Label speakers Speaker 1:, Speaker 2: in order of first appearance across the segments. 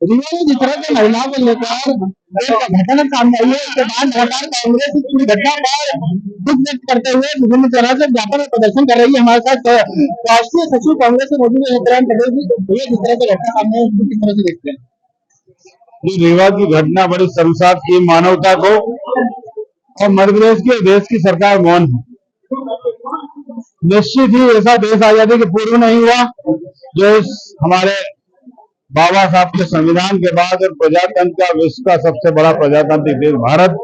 Speaker 1: रिया जिस तरह से महिलाओं को लेकर एक घटना सामने आई है, उसके बाद लगातार कांग्रेस इस पूरी घटना पर दुख व्यक्त करते हुए विभिन्न तरह से ज्ञापन और प्रदर्शन कर रही है। हमारे साथ राष्ट्रीय सचिव कांग्रेस से मौजूद है हितराम पटेल जी। ये जिस तरह से घटना सामने है, उसको किस तरह से देखते हैं?
Speaker 2: जो रीवा की घटना बड़ी शर्मसार की मानवता को, और मध्य प्रदेश की देश की सरकार मौन है। निश्चित ही ऐसा देश आजादी के पूर्व नहीं हुआ जो इस हमारे बाबा साहब के संविधान के बाद और प्रजातंत्र का विश्व का सबसे बड़ा प्रजातांत्रिक देश भारत,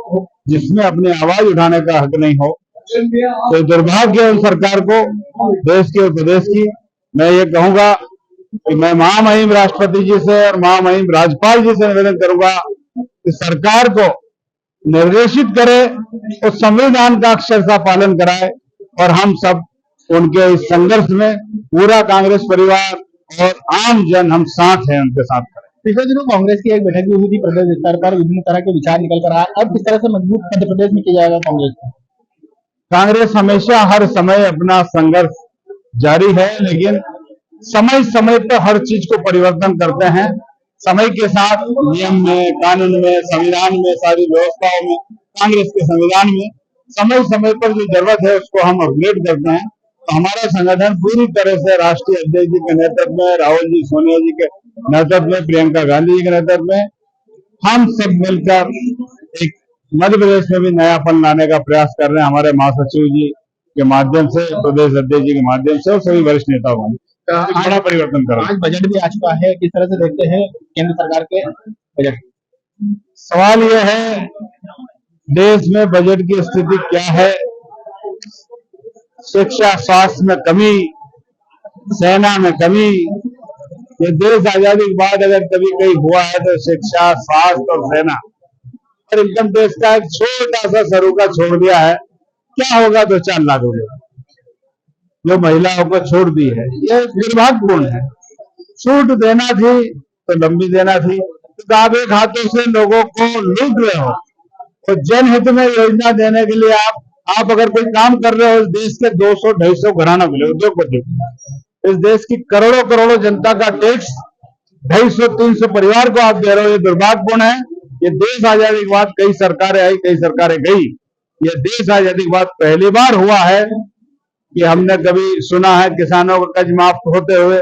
Speaker 2: जिसमें अपनी आवाज उठाने का हक नहीं हो। तो दुर्भाग्य है उन सरकार को, देश की और प्रदेश की। मैं ये कहूंगा कि मैं महामहिम राष्ट्रपति जी से और महामहिम राज्यपाल जी से निवेदन करूंगा कि सरकार को निर्देशित करे, उस संविधान का अक्षरशः पालन कराए, और हम सब उनके इस संघर्ष में पूरा कांग्रेस परिवार और आम जन हम साथ हैं, उनके साथ खड़े।
Speaker 1: पिछले दिनों कांग्रेस की एक बैठक भी हुई थी प्रदेश स्तर पर, विभिन्न तरह के विचार निकल कर आए। अब किस तरह से मजबूत मध्य प्रदेश में किया जाएगा कांग्रेस को?
Speaker 2: कांग्रेस हमेशा हर समय अपना संघर्ष जारी है, लेकिन समय समय पर हर चीज को परिवर्तन करते हैं। समय के साथ नियम में, कानून में, संविधान में, सारी व्यवस्थाओं में, कांग्रेस के संविधान में समय समय पर जो जरूरत है उसको हम अपग्रेड करते हैं। तो हमारा संगठन पूरी तरह से राष्ट्रीय अध्यक्ष जी के नेतृत्व में, राहुल जी, सोनिया जी के नेतृत्व में, प्रियंका गांधी जी के नेतृत्व में हम सब मिलकर एक मध्य प्रदेश में भी नयापन लाने का प्रयास कर रहे हैं। हमारे महासचिव जी के माध्यम से, प्रदेश अध्यक्ष जी के माध्यम से और सभी वरिष्ठ नेताओं ने बड़ा परिवर्तन करा।
Speaker 1: आज बजट भी आ चुका है, किस तरह से देखते हैं केंद्र सरकार के बजट?
Speaker 2: सवाल यह है, देश में बजट की स्थिति क्या है? शिक्षा, स्वास्थ्य में कमी, सेना में कमी। ये देश आजादी के बाद अगर कभी कहीं हुआ है तो शिक्षा, स्वास्थ्य और सेना, और इनकम टैक्स का एक छोटा सा सरूका छोड़ दिया है। क्या होगा 2-4 लाख रुपए जो महिलाओं को छोड़ दी है, ये दुर्भाग्यपूर्ण है। छूट देना थी तो लंबी देना थी, तो आप एक हाथों से लोगों को लूट रहे हो। तो जनहित में योजना देने के लिए आप अगर कोई काम कर रहे हो, देश के 200-250 घरानों के लिए, उद्योगपति, इस देश की करोड़ों करोड़ों जनता का टैक्स 250-300 परिवार को आप दे रहे हो, ये दुर्भाग्यपूर्ण है। ये देश आजादी के बाद कई सरकारें आई, कई सरकारें गई। ये देश आजादी के बाद पहली बार हुआ है कि हमने कभी सुना है किसानों का कर्ज माफ होते हुए,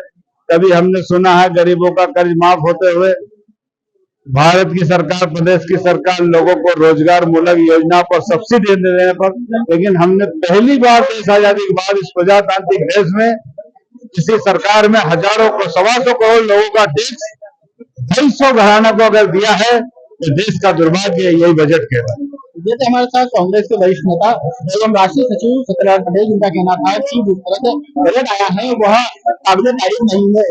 Speaker 2: कभी हमने सुना है गरीबों का कर्ज माफ होते हुए। भारत की सरकार, प्रदेश की सरकार लोगों को रोजगार मूलक योजना पर सब्सिडी देने पर, लेकिन हमने पहली बार देश आजादी के बाद इस प्रजातांत्रिक देश में किसी सरकार में हजारों को, 125 करोड़ लोगों का टैक्स 250 घरानों को अगर दिया है तो देश का दुर्भाग्य है। यही बजट कहता है।
Speaker 1: जैसे हमारे साथ कांग्रेस के वरिष्ठ नेता एवं राष्ट्रीय सचिव सत्यनारायण पटेल, जिनका कहना था कि जिस तरह से बजट आया है वह काबिल तारीफ नहीं है।